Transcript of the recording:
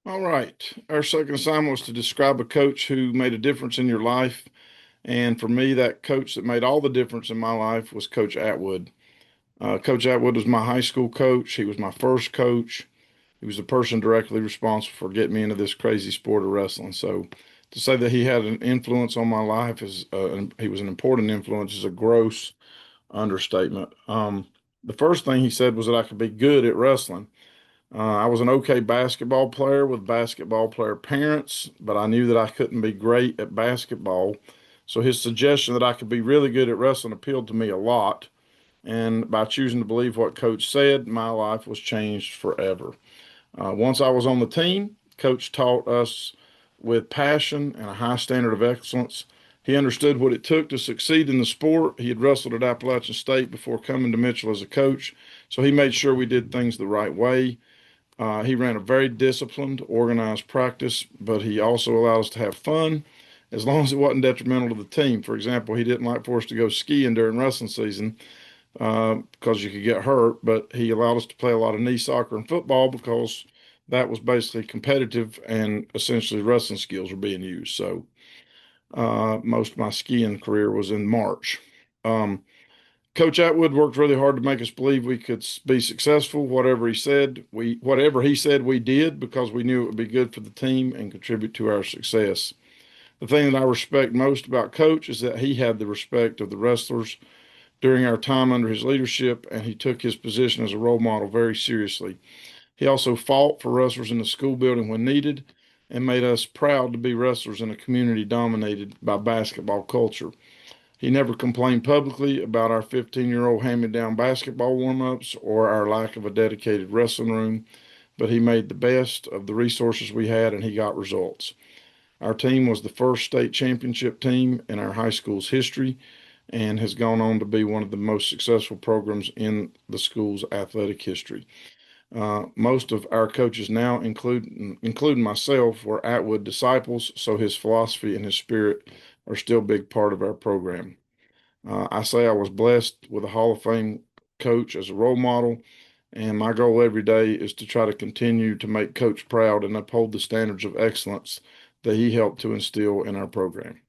All right. Our second assignment was to describe a coach who made a difference in your life. And for me, that coach that made all the difference in my life was Coach Atwood. Coach Atwood was my high school coach. He was my first coach. He was the person directly responsible for getting me into this crazy sport of wrestling. So to say that he had an influence on my life he was an important influence is a gross understatement. The first thing he said was that I could be good at wrestling. I was an okay basketball player with basketball player parents, but I knew that I couldn't be great at basketball. So his suggestion that I could be really good at wrestling appealed to me a lot. And by choosing to believe what Coach said, my life was changed forever. Once I was on the team, Coach taught us with passion and a high standard of excellence. He understood what it took to succeed in the sport. He had wrestled at Appalachian State before coming to Mitchell as a coach, so he made sure we did things the right way. He ran a very disciplined, organized practice, but he also allowed us to have fun as long as it wasn't detrimental to the team. For example, he didn't like for us to go skiing during wrestling season because you could get hurt, but he allowed us to play a lot of knee soccer and football because that was basically competitive and essentially wrestling skills were being used. So most of my skiing career was in March. Um, Coach Atwood worked really hard to make us believe we could be successful. Whatever he said, we did because we knew it would be good for the team and contribute to our success. The thing that I respect most about Coach is that he had the respect of the wrestlers during our time under his leadership, and he took his position as a role model very seriously. He also fought for wrestlers in the school building when needed and made us proud to be wrestlers in a community dominated by basketball culture. He never complained publicly about our 15-year-old hand-me-down basketball warm-ups or our lack of a dedicated wrestling room, but he made the best of the resources we had and he got results. Our team was the first state championship team in our high school's history and has gone on to be one of the most successful programs in the school's athletic history. Most of our coaches now, including myself, were Atwood disciples, so his philosophy and his spirit are still a big part of our program. I say I was blessed with a Hall of Fame coach as a role model, and my goal every day is to try to continue to make Coach proud and uphold the standards of excellence that he helped to instill in our program.